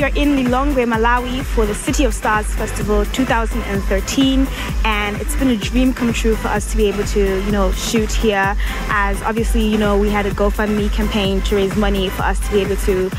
we are in Lilongwe, Malawi for the City of Stars Festival 2013, and it's been a dream come true for us to be able to, shoot here, as obviously, we had a GoFundMe campaign to raise money for us to be able to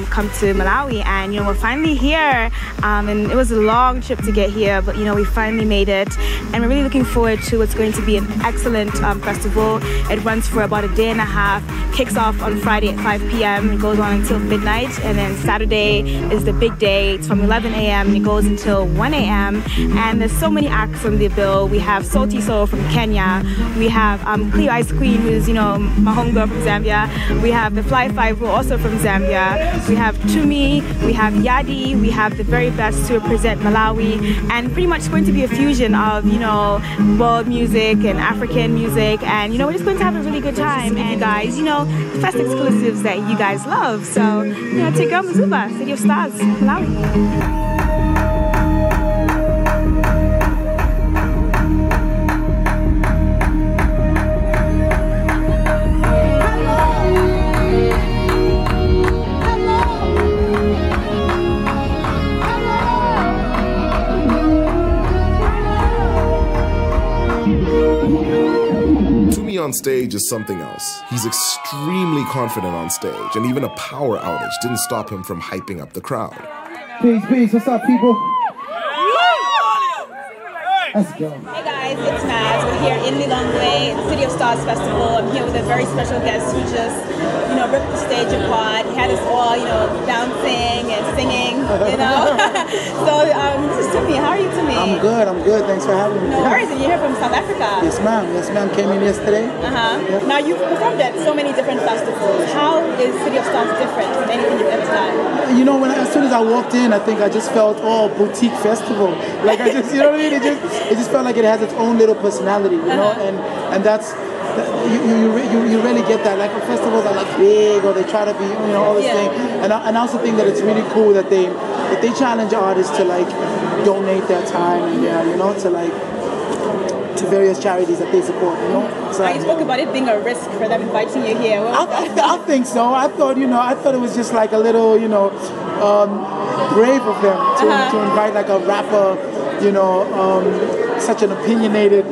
come to Malawi, and we're finally here, and it was a long trip to get here, but we finally made it, and we're really looking forward to what's going to be an excellent festival. It runs for about a day and a half, kicks off on Friday at 5 p.m. and goes on until midnight, and then Saturday is the big day. It's from 11 a.m. and it goes until 1 a.m. and there's so many acts on the bill. We have Salty Soul from Kenya, we have Cleo Ice Queen, who's my homegirl from Zambia, we have the Fly Five, who are also from Zambia, we have Tumi, we have Yadi, we have the very best to represent Malawi, and pretty much it's going to be a fusion of world music and African music, and we're just going to have a really good time, and you guys the best exclusives that you guys love. So take on Mazuba, City of Stars, Malawi. On stage is something else. He's extremely confident on stage, and even a power outage didn't stop him from hyping up the crowd. Peace, peace. What's up, people? Let's go. Hey guys, it's Maz. We're here in Lilongwe, City of Stars Festival. I'm here with a very special guest who just, ripped the stage apart. He had us all, bouncing and singing, So this is Tumi. How are you, Tumi? I'm good. Thanks for having me. No worries. And you're here from South Africa. Yes, ma'am. Came in yesterday. Yep. Now, you've performed at so many different festivals. How is City of Stars different from anything you've ever done? As soon as I walked in, I think I just felt, boutique festival. Like I just, what I mean? It just felt like it has its own little personality, and that's, you really get that. Like festivals are like big, or they try to be, all this thing. And I also think that it's really cool that they challenge artists to like donate their time and to various charities that they support. So you spoke about it being a risk for them inviting you here. I think so. I thought it was just like a little brave of them to invite like a rapper, such an opinionated,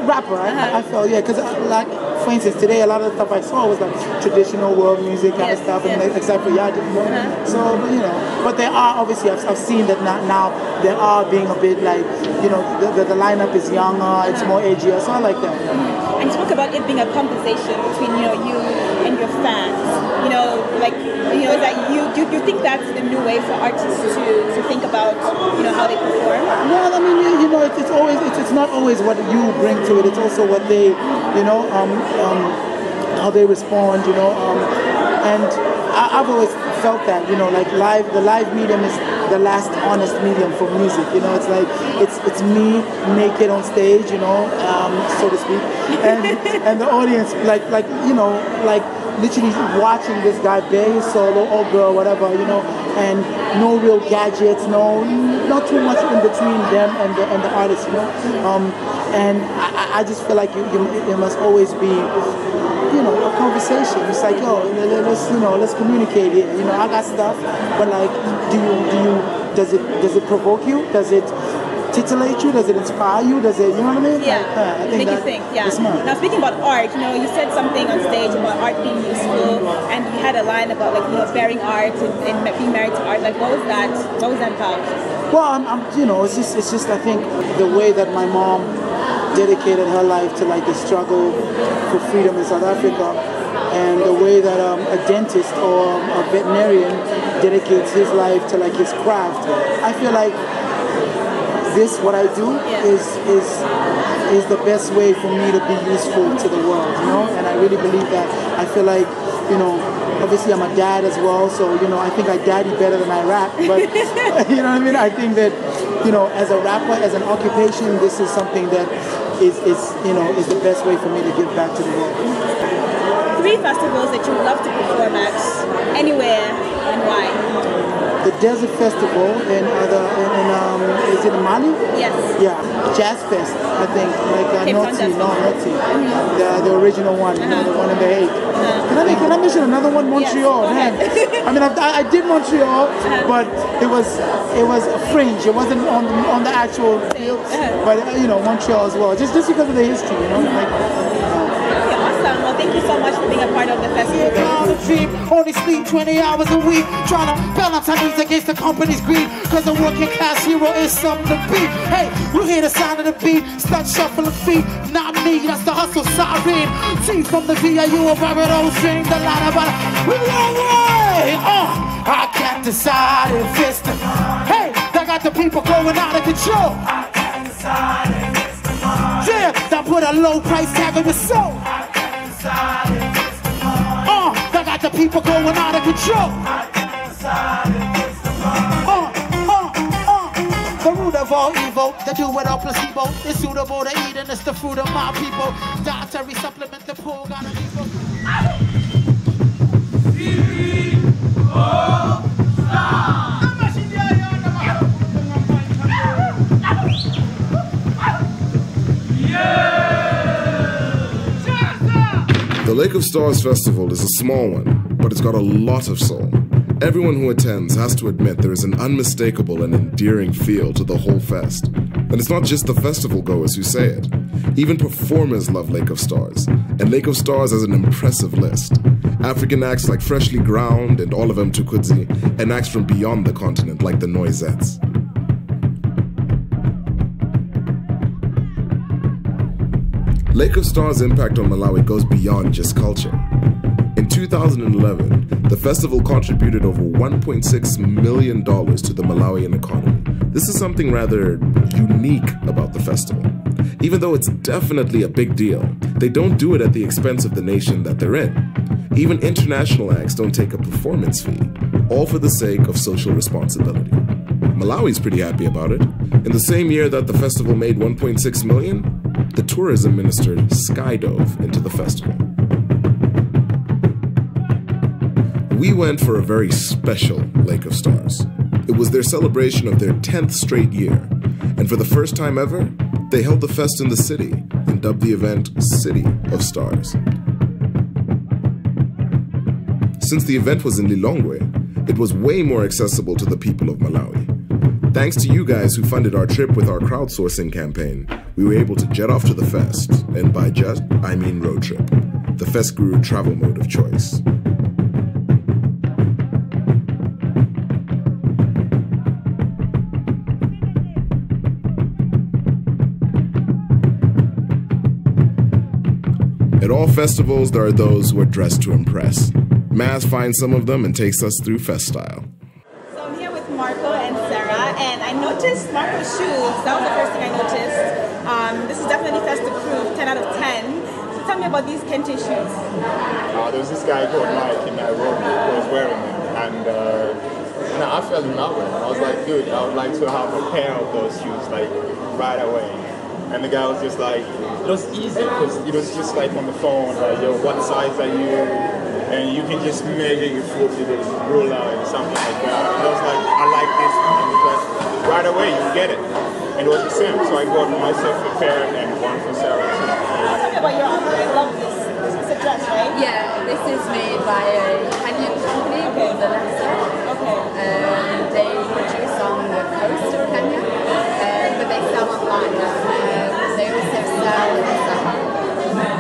rapper. I felt, because like, for instance, today a lot of the stuff I saw was like traditional world music kind of stuff, and except for Yadi. So, but there are obviously, I've seen that now they are being a bit like, the lineup is younger, it's more edgier, so I like that. And you spoke about it being a conversation between you and your fans. Is that you think that's the new way for artists to think about how they perform? Well, I mean, it's not always what you bring to it. It's also what they how they respond. And I've always felt that like the live medium is the last honest medium for music. It's like it's me naked on stage, so to speak, and the audience like literally watching this guy bare his solo or girl, whatever, and no real gadgets, not too much in between them and the artist, and I just feel like there must always be, a conversation. It's like, let's communicate here. I got stuff, but like, does it provoke you? Does it titillate you? Does it inspire you? Does it, what I mean? Yeah, I think make you think, Now speaking about art, you said something on stage about art being useful, and you had a line about like, bearing art and being married to art. Like, what was that about? Well, it's just I think the way that my mom dedicated her life to like the struggle for freedom in South Africa, and the way that a dentist or a veterinarian dedicates his life to like his craft. I feel like what I do is the best way for me to be useful to the world, and I really believe that. I feel like, obviously I'm a dad as well, so I think I daddy better than I rap, but you know what I mean? I think that, as a rapper, as an occupation, this is something that is the best way for me to give back to the world. 3 festivals that you would love to perform at, anywhere, and why? the Desert Festival in is it in Mali? Yes. Yeah, Jazz Fest, I think, like Naughty, the original one, the one in The Hague. Can I mention another one? Montreal, yes, man. I mean, I did Montreal, but it was a fringe. It wasn't on the actual field, but Montreal as well, just because of the history, Awesome. Well, thank you so much for being a part of the festival. Only sleep 20 hours a week, trying to balance our needs against the company's greed, because a working class hero is something to be. Hey, you hear the sound of the beat, start shuffling feet, not me, that's the hustle siren. See from the VIU of Barbados, dream the line about I can't decide if it's the hey, I got the people going out of control. I can't decide if it's the money. Yeah, that put a low price tag on your soul. I can't decide if it's the money. I got the people going out of control. I can't decide if it's the money. The root of all evil, the do without placebo, is suitable to eat and it's the fruit of my people. Dietary supplement, the poor gotta be The Lake of Stars Festival is a small one, but it's got a lot of soul. Everyone who attends has to admit there is an unmistakable and endearing feel to the whole fest. And it's not just the festival goers who say it. Even performers love Lake of Stars, and Lake of Stars has an impressive list. African acts like Freshly Ground and All of Them Tukudzi, and acts from beyond the continent like the Noisettes. Lake of Stars' impact on Malawi goes beyond just culture. In 2011, the festival contributed over $1.6 million to the Malawian economy. This is something rather unique about the festival. Even though it's definitely a big deal, they don't do it at the expense of the nation that they're in. Even international acts don't take a performance fee, all for the sake of social responsibility. Malawi's pretty happy about it. In the same year that the festival made $1.6 million, the tourism minister skydove into the festival. We went for a very special Lake of Stars. It was their celebration of their 10th straight year, and for the first time ever, they held the fest in the city and dubbed the event City of Stars. Since the event was in Lilongwe, it was way more accessible to the people of Malawi. Thanks to you guys who funded our trip with our crowdsourcing campaign, we were able to jet off to the fest, and by jet, I mean road trip, the fest guru travel mode of choice. At all festivals, there are those who are dressed to impress. Maz finds some of them and takes us through fest style. So I'm here with Marco and Sarah, and I noticed Marco's shoes. That was the first thing I noticed. This is definitely festive proof, 10 out of 10. So tell me about these Kente shoes. There was this guy called Mike in Nairobi who was wearing them, and I fell in love with them. I was like, dude, I would like to have a pair of those shoes, like, right away. And the guy was just like, it was easy because it was just like on the phone, like, yo, what size are you? And you can just measure your foot with a ruler and something like that. And I was like, I like this. And it was right away, you get it. And it was the same. So I got myself a pair and one for Sarah too. Tell me about your outfit. I love this. This is a dress, right? Yeah, this is made by a Kenyan company called the Leicester. Okay. They produce on the coast of Kenya, but they sell online. They also sell in Sahara.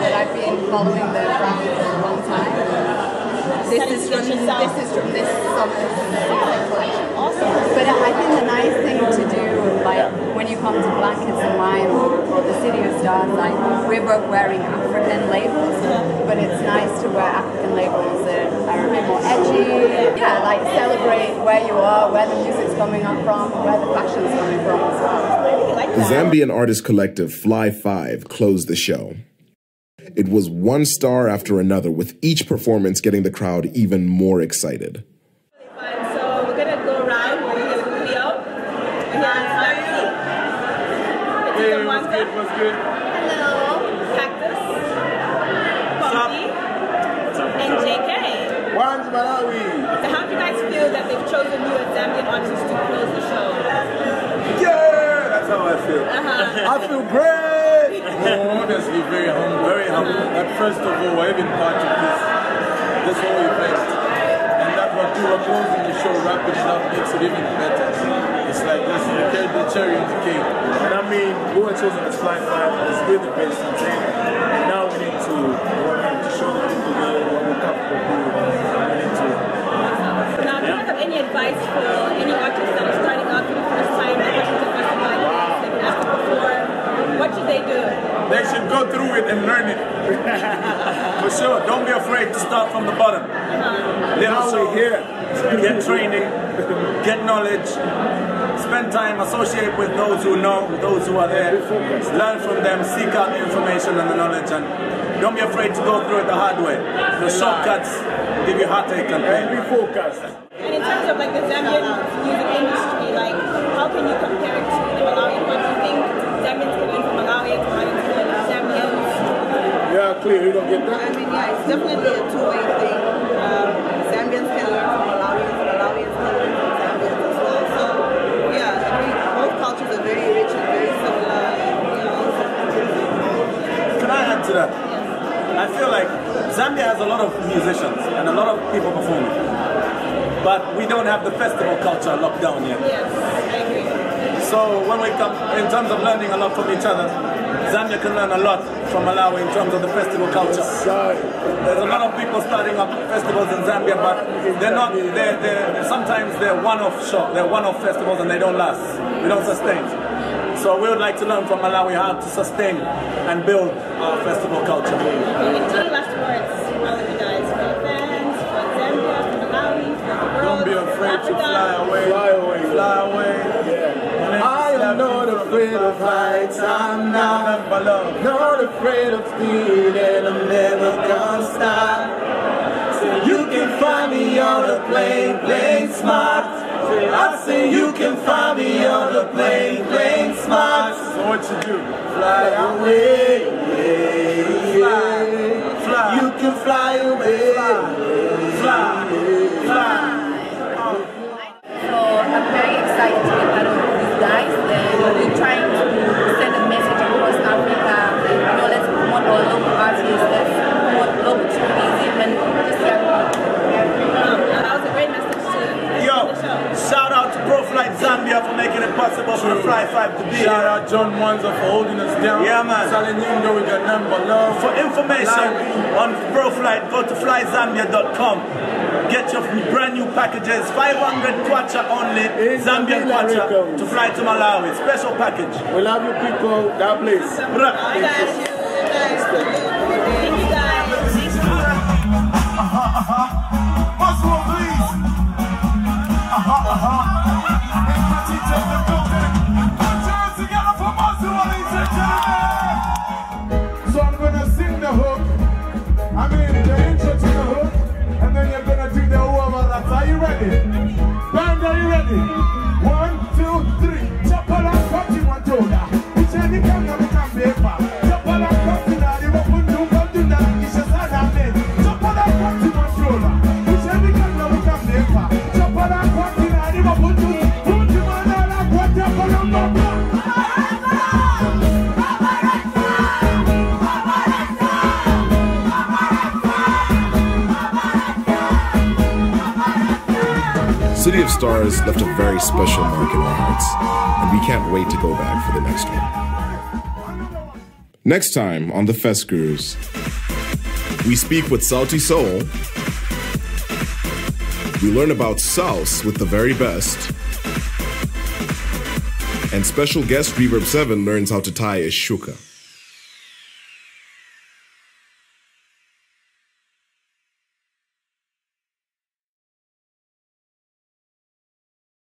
But I've been following the brand for a long time. This is from this summer's collection. Awesome. But I think the nice thing to do, like when you come to Blankets and Wine or the City of Stars, like we're both wearing African labels, but it's nice to wear African labels that are a bit more edgy. Yeah, like celebrate where you are, where the music's coming up from, where the fashion's coming from as well. Like The Zambian artist collective Fly 5 closed the show. It was one star after another, with each performance getting the crowd even more excited. So we're gonna go around. We're gonna get a video. We're here on Sandy. What's good? Hello, Cactus, Poppy, and JK. One's Malawi. So how do you guys feel feel that they've chosen you as Zambian artists to close the show? Yeah, that's how I feel. I feel great. Honestly, very humble. But first of all, I've been part of this whole event, and that what you were closing the show, wrapping it up, makes it even better. It's like this, you carried the cherry on the cake. And I mean, we were chosen as Fly 5 as really the best entertainment. And now we need to show the people what we're capable of doing. We need to. Now, do you have any advice for any artists that are starting out for the first time and watching the festival like this? They can have to perform. What should they do? They should go through it and learn it. For sure. Don't be afraid to start from the bottom. Now we're here. Get training, get knowledge, spend time, associate with those who know, those who are there, learn from them, seek out the information and the knowledge, and don't be afraid to go through it the hard way. The shortcuts give you heartache and pain. Be focused. And in terms of like the Zambian music industry, like how can you compare it to the Malawian one? Do you think Zambians can learn from Malawians, Malawians can learn from Zambians? Yeah, clear. You don't get that? I mean, yeah, it's definitely a two-way thing. Zambians can learn from Malawians, Malawians can learn from Zambians as well. So, yeah, I mean, both cultures are very rich and very similar. Can I add to that? I feel like Zambia has a lot of musicians and a lot of people performing, but we don't have the festival culture locked down yet. Yes, I agree. So when we come, in terms of learning a lot from each other, Zambia can learn a lot from Malawi in terms of the festival culture. There's a lot of people starting up festivals in Zambia, but they're not, sometimes they're one-off they're one-off festivals and they don't last. They don't sustain. So we would like to learn from Malawi how to sustain and build our festival culture. Okay, and 2 last words, all of you guys, for your fans, for Zambia, for Malawi, for the world. Don't be afraid to fly away. Fly away. Fly away. I am not afraid of heights, I'm not afraid of speed, and I'm never gonna stop. So you can find me on the plane, playing smart. I say you can find me on the plane, playing smart. So what you do? Fly away, Fly. you can fly away, Fly. So I'm very excited to be part of these guys. We're trying to send a message across Africa. You know, let's promote our local artists, let's promote local tourism and just young people. That was a great message to Yo, the show. shout out to ProFlight Zambia for making it possible for Fly 5 to be here. Shout out John Mwanza for holding us down. Yeah, man. Saliningo with your number love. For information on ProFlight, go to flyzambia.com. Get your brand new packages, 500 kwacha only, Zambian kwacha, to fly to Malawi. Special package. We love you people, God bless. Thank you guys. Muscle, please. So I'm gonna sing the hook, I mean the intro to the hook, and then you're gonna do the over that. Are you ready? Band, are you ready? 1, 2, 3. Chop all and cut you one shoulder. Which any can now become paper. Chop all and cut you now, you open to go to that. It's just a damn. Chop all and cut you one shoulder. Which any can now become paper. Chop all and cut you now, you open to put you on all and cut you on the back. City of Stars left a very special mark in our hearts, and we can't wait to go back for the next one. Next time on the Fest Gurus, we speak with Salty Soul, we learn about Souse with the very best, and special guest Reverb 7 learns how to tie a shuka.